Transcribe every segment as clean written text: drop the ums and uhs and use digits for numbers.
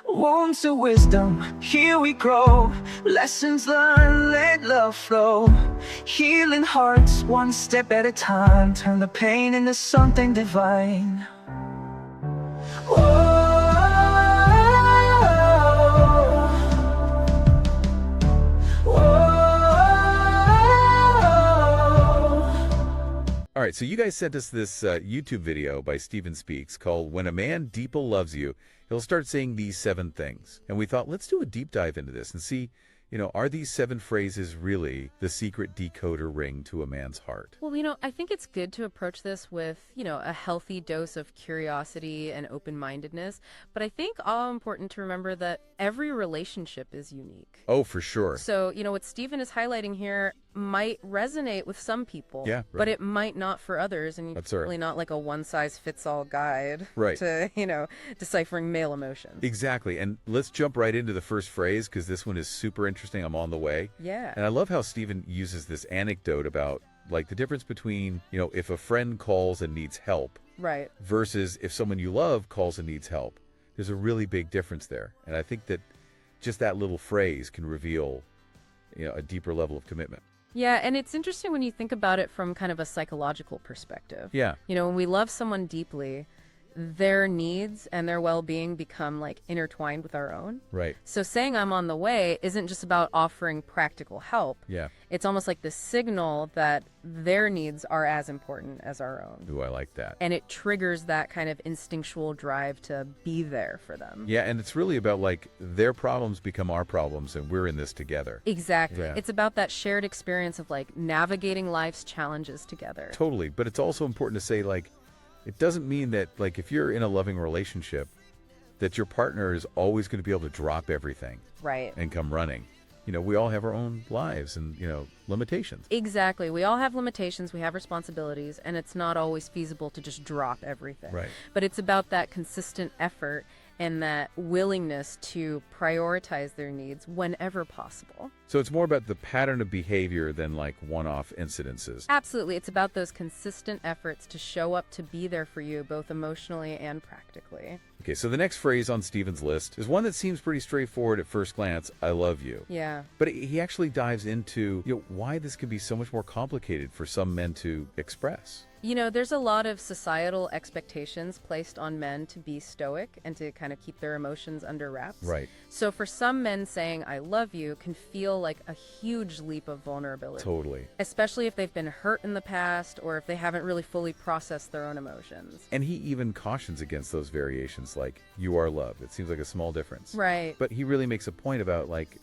Wounds to wisdom, here we grow. Lessons learned, let love flow. Healing hearts, one step at a time. Turn the pain into something divine. Whoa. All right, so you guys sent us this YouTube video by Steven Speaks called When a Man Deeper Loves You, He'll Start Saying These 7 Things. And we thought, let's do a deep dive into this and see, are these 7 phrases really the secret decoder ring to a man's heart? Well, I think it's good to approach this with, a healthy dose of curiosity and open-mindedness. But I think all important to remember that every relationship is unique. Oh, for sure. So, what Stephen is highlighting here might resonate with some people, yeah, right. But it might not for others. And That's really not like a one-size-fits-all guide right. to, deciphering male emotions. Exactly. And let's jump right into the first phrase because this one is super interesting. I'm on the way. Yeah. And I love how Stephen uses this anecdote about like the difference between, if a friend calls and needs help, right, versus if someone you love calls and needs help. There's a really big difference there. And I think that just that little phrase can reveal, a deeper level of commitment. Yeah, and it's interesting when you think about it from kind of a psychological perspective. Yeah. When we love someone deeply, their needs and their well-being become like intertwined with our own. Right. So saying I'm on the way isn't just about offering practical help. Yeah. It's almost like the signal that their needs are as important as our own. Ooh, I like that. And it triggers that kind of instinctual drive to be there for them. Yeah, and it's really about like their problems become our problems and we're in this together. Exactly. Yeah. It's about that shared experience of like navigating life's challenges together. Totally. But it's also important to say like, it doesn't mean that, like, if you're in a loving relationship, that your partner is always going to be able to drop everything. Right. And come running. We all have our own lives and, limitations. Exactly. We all have limitations. We have responsibilities, and it's not always feasible to just drop everything. Right. But it's about that consistent effort and that willingness to prioritize their needs whenever possible. So it's more about the pattern of behavior than like one-off incidences. Absolutely. It's about those consistent efforts to show up to be there for you, both emotionally and practically. Okay, so the next phrase on Stephen's list is one that seems pretty straightforward at first glance, I love you. Yeah. But he actually dives into why this can be so much more complicated for some men to express. There's a lot of societal expectations placed on men to be stoic and to kind of keep their emotions under wraps. Right. So for some men, saying I love you can feel like a huge leap of vulnerability. Totally. Especially if they've been hurt in the past or if they haven't really fully processed their own emotions. And he even cautions against those variations like, you are loved. It seems like a small difference. Right. But he really makes a point about like,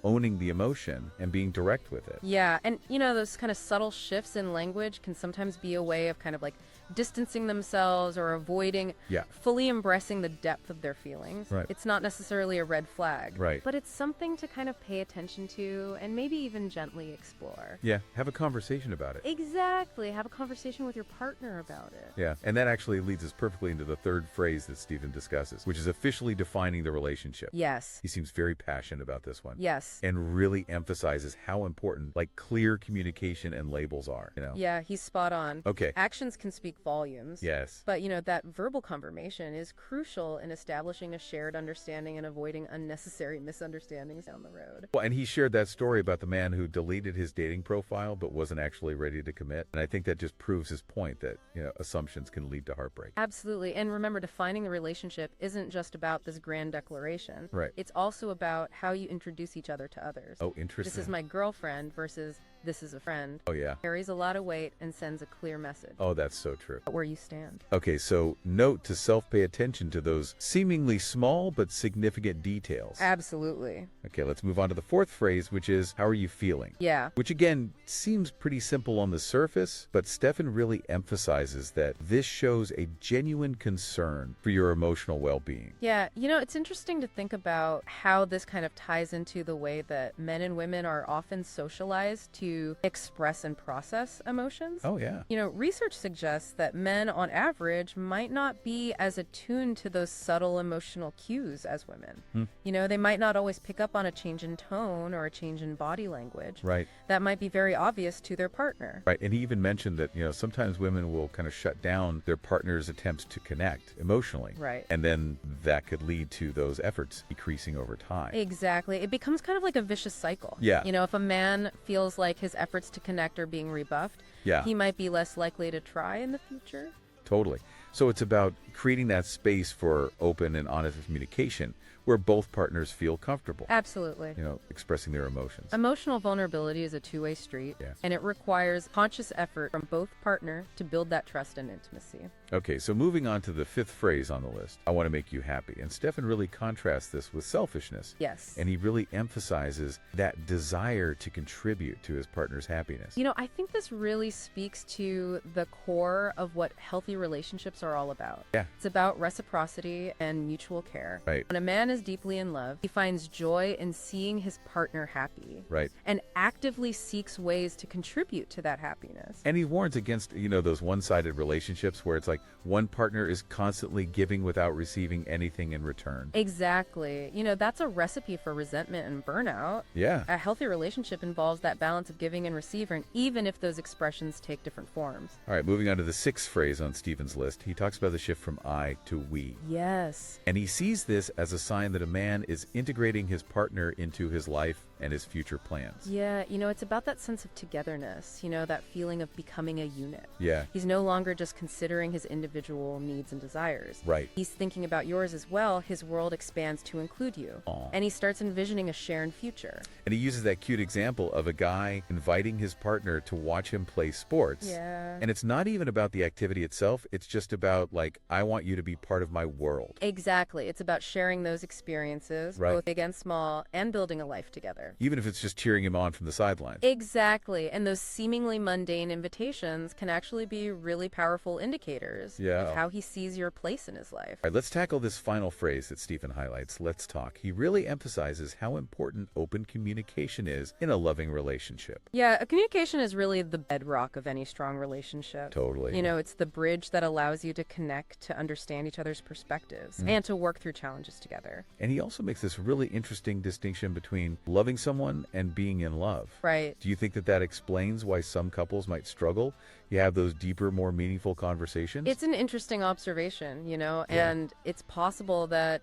owning the emotion and being direct with it. Yeah. And, those kind of subtle shifts in language can sometimes be a way of kind of like distancing themselves or avoiding fully embracing the depth of their feelings. Right. It's not necessarily a red flag, right, but it's something to kind of pay attention to and maybe even gently explore. Yeah, have a conversation about it. Exactly. Have a conversation with your partner about it. Yeah, and that actually leads us perfectly into the third phrase that Stephen discusses, which is officially defining the relationship. Yes. He seems very passionate about this one. Yes. And really emphasizes how important like clear communication and labels are. Yeah, he's spot on. Okay. Actions can speak volumes. Yes. But, that verbal confirmation is crucial in establishing a shared understanding and avoiding unnecessary misunderstandings down the road. Well, and he shared that story about the man who deleted his dating profile but wasn't actually ready to commit. And I think that just proves his point that, assumptions can lead to heartbreak. Absolutely. And remember, defining the relationship isn't just about this grand declaration. Right. It's also about how you introduce each other to others. Oh, interesting. This is my girlfriend versus this is a friend. Oh, yeah. Carries a lot of weight and sends a clear message. Oh, that's so true. Where you stand. Okay, so note to self-pay attention to those seemingly small but significant details. Absolutely. Okay, let's move on to the fourth phrase, which is, how are you feeling? Yeah. Which again, seems pretty simple on the surface, but Stephen really emphasizes that this shows a genuine concern for your emotional well-being. Yeah, it's interesting to think about how this kind of ties into the way that men and women are often socialized to to express and process emotions. Oh, yeah. Research suggests that men on average might not be as attuned to those subtle emotional cues as women. They might not always pick up on a change in tone or a change in body language. Right. That might be very obvious to their partner. Right. And he even mentioned that, sometimes women will kind of shut down their partner's attempts to connect emotionally. Right. And then that could lead to those efforts decreasing over time. Exactly. It becomes kind of like a vicious cycle. Yeah. If a man feels like his efforts to connect are being rebuffed, Yeah. he might be less likely to try in the future. Totally. So it's about creating that space for open and honest communication where both partners feel comfortable. Absolutely. Expressing their emotions. Emotional vulnerability is a two-way street, Yeah. and it requires conscious effort from both partner to build that trust and intimacy. Okay, so moving on to the fifth phrase on the list, I want to make you happy. And Stefan really contrasts this with selfishness. Yes. And he really emphasizes that desire to contribute to his partner's happiness. I think this really speaks to the core of what healthy relationships are all about. Yeah. It's about reciprocity and mutual care. Right. When a man is deeply in love, he finds joy in seeing his partner happy. Right. And actively seeks ways to contribute to that happiness. And he warns against, those one-sided relationships where it's like one partner is constantly giving without receiving anything in return. Exactly. That's a recipe for resentment and burnout. Yeah. A healthy relationship involves that balance of giving and receiving, even if those expressions take different forms. All right, moving on to the sixth phrase on Stephen's list. He talks about the shift from I to we. Yes. And he sees this as a sign that a man is integrating his partner into his life and his future plans. Yeah, it's about that sense of togetherness, that feeling of becoming a unit. Yeah. He's no longer just considering his individual needs and desires. Right. He's thinking about yours as well. His world expands to include you. Aw. And he starts envisioning a shared future. And he uses that cute example of a guy inviting his partner to watch him play sports. Yeah. And it's not even about the activity itself. It's just about, like, I want you to be part of my world. Exactly. It's about sharing those experiences, Right. both big and small, and building a life together. Even if it's just cheering him on from the sidelines. Exactly. And those seemingly mundane invitations can actually be really powerful indicators Yeah. of how he sees your place in his life. All right, let's tackle this final phrase that Stephen highlights. Let's talk. He really emphasizes how important open communication is in a loving relationship. Yeah, communication is really the bedrock of any strong relationship. Totally. It's the bridge that allows you to connect, to understand each other's perspectives, and to work through challenges together. And he also makes this really interesting distinction between loving someone and being in love. Right. Do you think that explains why some couples might struggle? You have those deeper, more meaningful conversations? It's an interesting observation, and it's possible that,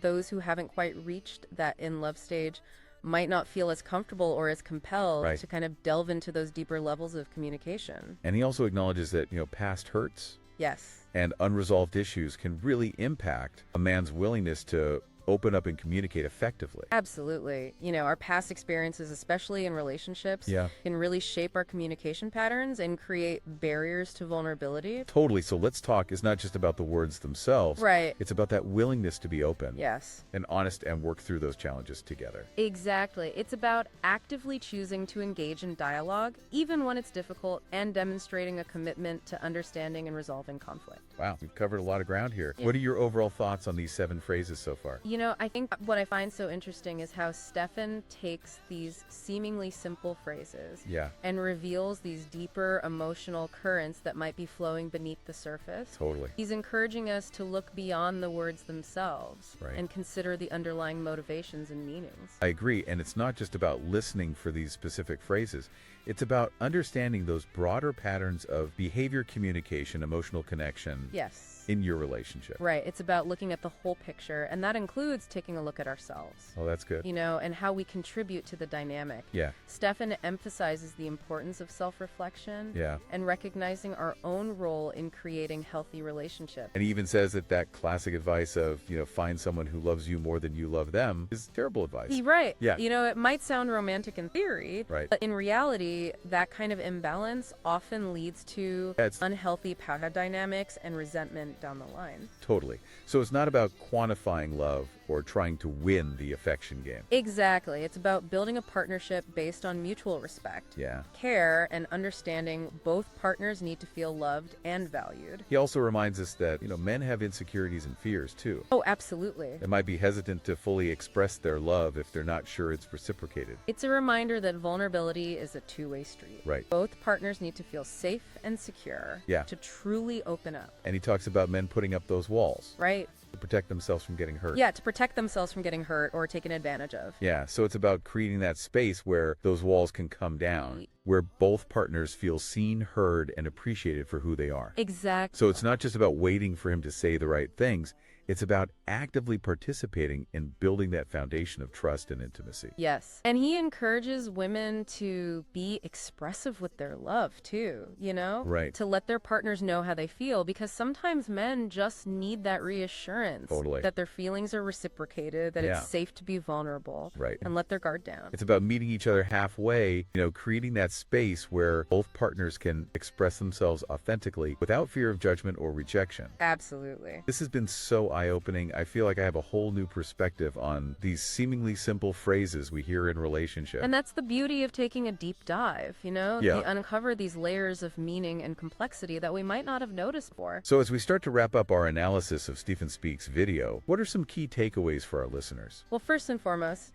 those who haven't quite reached that in-love stage might not feel as comfortable or as compelled Right. to kind of delve into those deeper levels of communication. And he also acknowledges that, past hurts Yes. and unresolved issues can really impact a man's willingness to open up and communicate effectively. Absolutely. Our past experiences, especially in relationships, Yeah. can really shape our communication patterns and create barriers to vulnerability. Totally. So let's talk. It's not just about the words themselves. Right. It's about that willingness to be open Yes. and honest and work through those challenges together. Exactly. It's about actively choosing to engage in dialogue, even when it's difficult, and demonstrating a commitment to understanding and resolving conflict. Wow, we've covered a lot of ground here. Yeah. What are your overall thoughts on these 7 phrases so far? I think what I find so interesting is how Stefan takes these seemingly simple phrases Yeah, and reveals these deeper emotional currents that might be flowing beneath the surface. totally. He's encouraging us to look beyond the words themselves Right. and consider the underlying motivations and meanings. I agree. And it's not just about listening for these specific phrases. It's about understanding those broader patterns of behavior, communication, emotional connection Yes. in your relationship. Right. It's about looking at the whole picture, and that includes taking a look at ourselves. Oh, that's good. And how we contribute to the dynamic. Yeah, Stefan emphasizes the importance of self-reflection yeah. and recognizing our own role in creating healthy relationships. And he even says that classic advice of, find someone who loves you more than you love them is terrible advice. Right. Yeah. It might sound romantic in theory, Right. but in reality, that kind of imbalance often leads to Yeah, it's- unhealthy power dynamics and resentment down the line. Totally. So it's not about quantifying love. or trying to win the affection game. Exactly. It's about building a partnership based on mutual respect, Yeah. care, and understanding both partners need to feel loved and valued. He also reminds us that, men have insecurities and fears too. Oh, absolutely. They might be hesitant to fully express their love if they're not sure it's reciprocated. It's a reminder that vulnerability is a two-way street. Right. Both partners need to feel safe and secure to truly open up. And he talks about men putting up those walls Right. to protect themselves from getting hurt. Yeah, to protect themselves from getting hurt or taken advantage of. Yeah, so it's about creating that space where those walls can come down, where both partners feel seen, heard, and appreciated for who they are. Exactly. So it's not just about waiting for him to say the right things. It's about actively participating in building that foundation of trust and intimacy. Yes. And he encourages women to be expressive with their love, too, Right. To let their partners know how they feel, because sometimes men just need that reassurance. Totally. That their feelings are reciprocated, that it's safe to be vulnerable. Right. And let their guard down. It's about meeting each other halfway, creating that space where both partners can express themselves authentically without fear of judgment or rejection. Absolutely. This has been so eye-opening. I feel like I have a whole new perspective on these seemingly simple phrases we hear in relationships. And that's the beauty of taking a deep dive, Yeah. They uncover these layers of meaning and complexity that we might not have noticed before. So as we start to wrap up our analysis of Stephen Speaks' video, what are some key takeaways for our listeners? Well, first and foremost,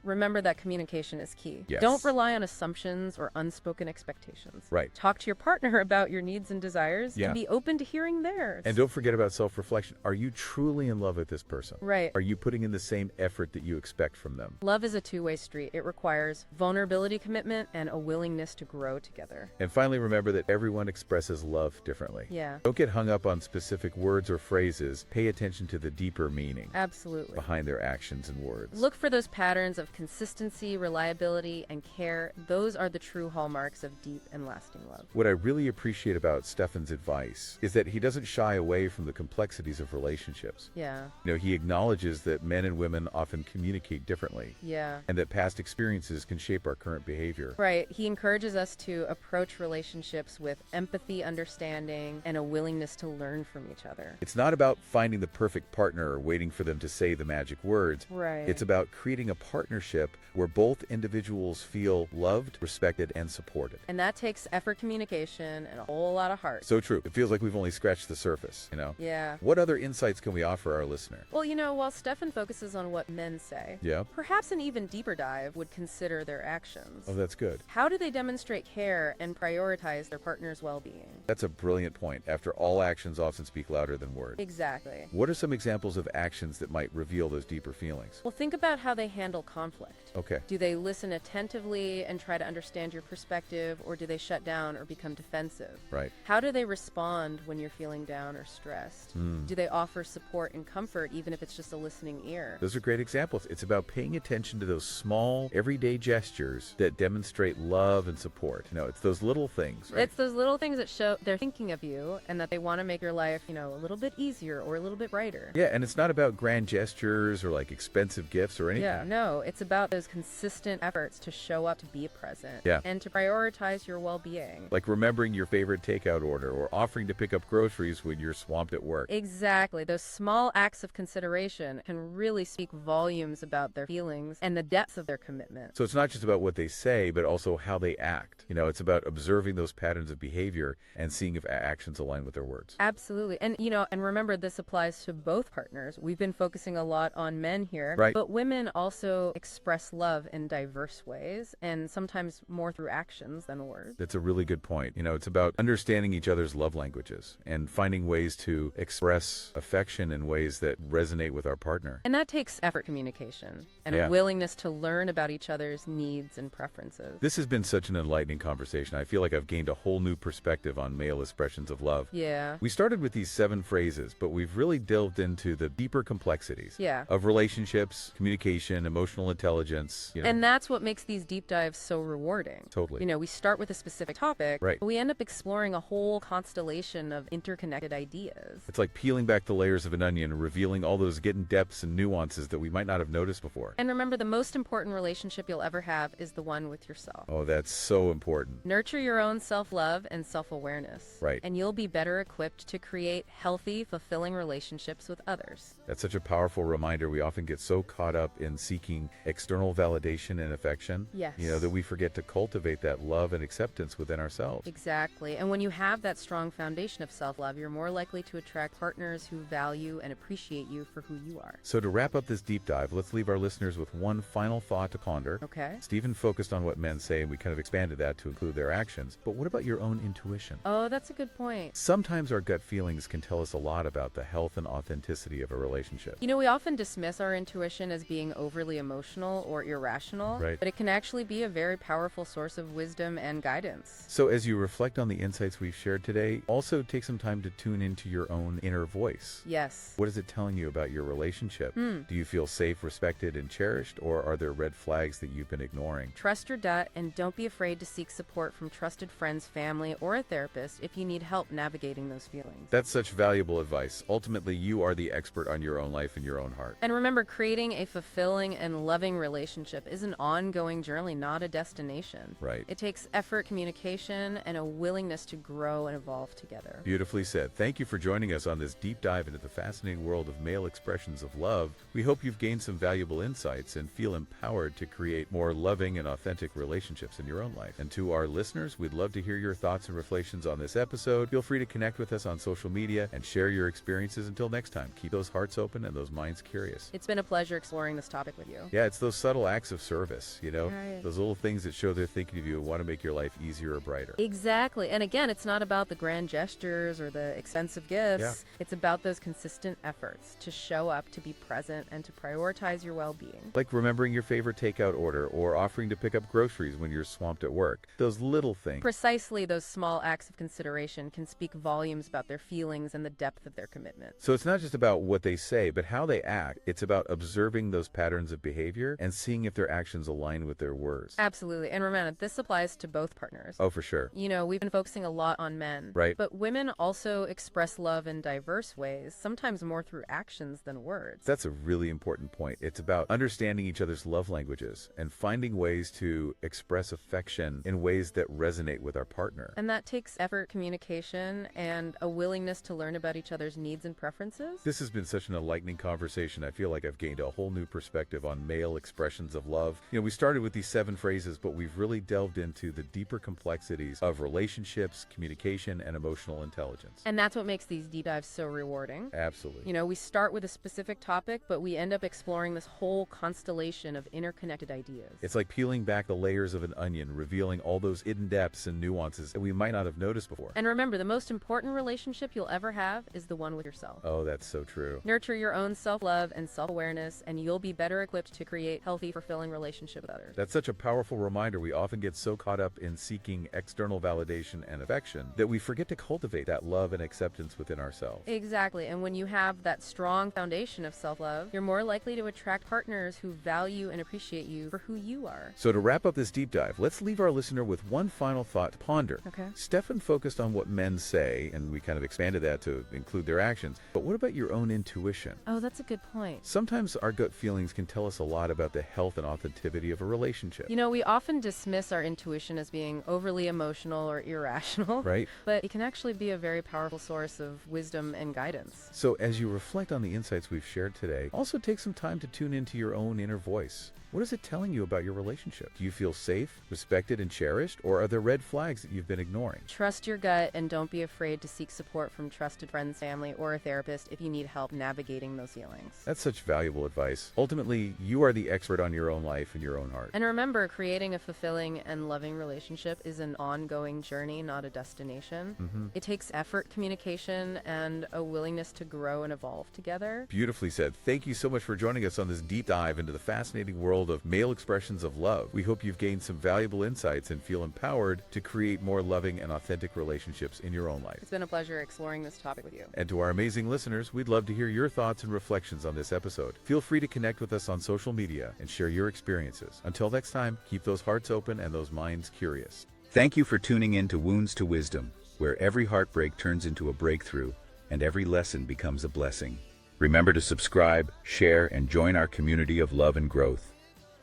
remember that communication is key. Yes. Don't rely on assumptions or unspoken expectations. Right. Talk to your partner about your needs and desires Yeah. and be open to hearing theirs. And don't forget about self-reflection. Are you truly in love with this person? Right. Are you putting in the same effort that you expect from them? Love is a two-way street. It requires vulnerability, commitment, and a willingness to grow together. And finally, remember that everyone expresses love differently. Yeah. Don't get hung up on specific words or phrases. Pay attention to the deeper meaning Absolutely. behind their actions and words. Look for those patterns of consistency, reliability, and care. Those are the true hallmarks of deep and lasting love. What I really appreciate about Stefan's advice is that he doesn't shy away from the complexities of relationships. Yeah. He acknowledges that men and women often communicate differently, Yeah. and that past experiences can shape our current behavior. Right. He encourages us to approach relationships with empathy, understanding, and a willingness to learn from each other. It's not about finding the perfect partner or waiting for them to say the magic words. Right. It's about creating a partnership where both individuals feel loved, respected, and supported. And that takes effort, communication, and a whole lot of heart. So true. It feels like we've only scratched the surface, Yeah. What other insights can we offer our listener? Well, while Stefan focuses on what men say, Yeah. perhaps an even deeper dive would consider their actions. Oh, that's good. How do they demonstrate care and prioritize their partner's well-being? That's a brilliant point. After all, actions often speak louder than words. Exactly. What are some examples of actions that might reveal those deeper feelings? Well, think about how they handle conflict. Okay. Do they listen attentively and try to understand your perspective, or do they shut down or become defensive? Right. How do they respond when you're feeling down or stressed? Do they offer support and comfort, even if it's just a listening ear? Those are great examples. It's about paying attention to those small, everyday gestures that demonstrate love and support. It's those little things, right? It's those little things that show they're thinking of you and that they want to make your life, a little bit easier or a little bit brighter. Yeah, and it's not about grand gestures or like expensive gifts or anything. Yeah, no, it's about those consistent efforts to show up, to be present, Yeah. and to prioritize your well-being. Like remembering your favorite takeout order or offering to pick up groceries when you're swamped at work. Exactly. Those small acts of consideration can really speak volumes about their feelings and the depth of their commitment. So it's not just about what they say, but also how they act. It's about observing those patterns of behavior and seeing if actions align with their words. Absolutely. And, and remember, this applies to both partners. We've been focusing a lot on men here, Right. But women also express love in diverse ways, and sometimes more through actions than words. That's a really good point. It's about understanding each other's love languages and finding ways to express affection in ways that resonate with our partner. And that takes effort, communication, and Yeah. a willingness to learn about each other's needs and preferences. This has been such an enlightening conversation. I feel like I've gained a whole new perspective on male expressions of love. Yeah. We started with these 7 phrases, but we've really delved into the deeper complexities Yeah. of relationships, communication, emotional intelligence. And that's what makes these deep dives so rewarding. Totally. We start with a specific topic, Right. but we end up exploring a whole constellation of interconnected ideas. It's like peeling back the layers of an an onion, revealing all those hidden depths and nuances that we might not have noticed before. And remember, the most important relationship you'll ever have is the one with yourself. Oh, that's so important. Nurture your own self-love and self-awareness. Right. And you'll be better equipped to create healthy, fulfilling relationships with others. That's such a powerful reminder. We often get so caught up in seeking external validation and affection, Yes. that we forget to cultivate that love and acceptance within ourselves. Exactly. And when you have that strong foundation of self-love, you're more likely to attract partners who value and appreciate you for who you are. So to wrap up this deep dive, let's leave our listeners with one final thought to ponder. Okay. Stephen focused on what men say, and we kind of expanded that to include their actions. But what about your own intuition? Oh, that's a good point. Sometimes our gut feelings can tell us a lot about the health and authenticity of a relationship. We often dismiss our intuition as being overly emotional or irrational, Right. but it can actually be a very powerful source of wisdom and guidance. So as you reflect on the insights we've shared today, also take some time to tune into your own inner voice. Yes. What is it telling you about your relationship? Do you feel safe, respected, and cherished, or are there red flags that you've been ignoring? Trust your gut and don't be afraid to seek support from trusted friends, family, or a therapist if you need help navigating those feelings. That's such valuable advice. Ultimately, you are the expert on your own life and your own heart. And remember, creating a fulfilling and loving relationship is an ongoing journey, not a destination. Right. It takes effort, communication, and a willingness to grow and evolve together. Beautifully said. Thank you for joining us on this deep dive into the fascinating world of male expressions of love. We hope you've gained some valuable insights and feel empowered to create more loving and authentic relationships in your own life. And to our listeners, we'd love to hear your thoughts and reflections on this episode. Feel free to connect with us on social media and share your experiences. Until next time, keep those hearts open and those minds curious. It's been a pleasure exploring this topic with you. Yeah, it's those subtle acts of service, Right. those little things that show they're thinking of you and want to make your life easier or brighter. Exactly. And again, it's not about the grand gestures or the expensive gifts. Yeah. It's about those consistent efforts to show up, to be present, and to prioritize your well-being. Like remembering your favorite takeout order or offering to pick up groceries when you're swamped at work. Those little things. Precisely those small acts of consideration can speak volumes about their feelings and the depth of their commitment. So it's not just about what they say, but how they act. It's about observing those patterns of behavior and seeing if their actions align with their words. Absolutely. And remember, this applies to both partners. Oh, for sure. We've been focusing a lot on men. Right. But women also express love in diverse ways, sometimes more through actions than words. That's a really important point. It's about understanding each other's love languages and finding ways to express affection in ways that resonate with our partner. And that takes effort, communication, and a willingness to learn about each other's needs and preferences. This has been such an enlightening conversation. I feel like I've gained a whole new perspective on male expressions of love. We started with these 7 phrases, but we've really delved into the deeper complexities of relationships, communication, and emotional intelligence. And that's what makes these deep dives so rewarding. Absolutely. We start with a specific topic, but we end up exploring this whole constellation of interconnected ideas. It's like peeling back the layers of an onion, revealing all those hidden depths and nuances that we might not have noticed before. And remember, the most important relationship you'll ever have is the one with yourself. Oh, that's so true. Nurture your own self-love and self-awareness, and you'll be better equipped to create healthy, fulfilling relationships with others. That's such a powerful reminder. We often get so caught up in seeking external validation and affection that we forget to cultivate that love and acceptance within ourselves. Exactly. And when you have that strong foundation of self-love, you're more likely to attract partners who value and appreciate you for who you are. So to wrap up this deep dive, let's leave our listener with one final thought to ponder. Okay. Stefan focused on what men say, and we kind of expanded that to include their actions. But what about your own intuition? Oh, that's a good point. Sometimes our gut feelings can tell us a lot about the health and authenticity of a relationship. We often dismiss our intuition as being overly emotional or irrational. Right? But it can actually be a very powerful source of wisdom and guidance. So as you reflect on the insights we've shared today, also take some time to tune into your own inner voice. What is it telling you about your relationship? Do you feel safe, respected, and cherished, or are there red flags that you've been ignoring? Trust your gut and don't be afraid to seek support from trusted friends, family, or a therapist if you need help navigating those feelings. That's such valuable advice. Ultimately, you are the expert on your own life and your own heart. And remember, creating a fulfilling and loving relationship is an ongoing journey, not a destination. It takes effort, communication, and a willingness to grow and evolve together. Beautifully said. Thank you so much for joining us on this deep dive into the fascinating world of male expressions of love. We hope you've gained some valuable insights and feel empowered to create more loving and authentic relationships in your own life. It's been a pleasure exploring this topic with you. And to our amazing listeners, we'd love to hear your thoughts and reflections on this episode. Feel free to connect with us on social media and share your experiences. Until next time, keep those hearts open and those minds curious. Thank you for tuning in to Wounds to Wisdom, where every heartbreak turns into a breakthrough and every lesson becomes a blessing. Remember to subscribe, share, and join our community of love and growth.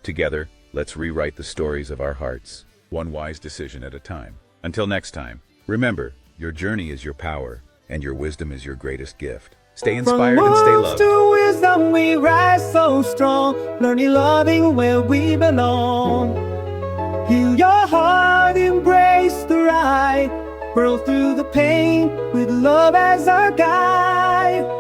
Together, let's rewrite the stories of our hearts, one wise decision at a time. Until next time, remember, your journey is your power, and your wisdom is your greatest gift. Stay inspired and stay loved. From to wisdom we rise so strong, learning loving where we belong. Heal your heart, embrace the right, grow through the pain with love as our guide.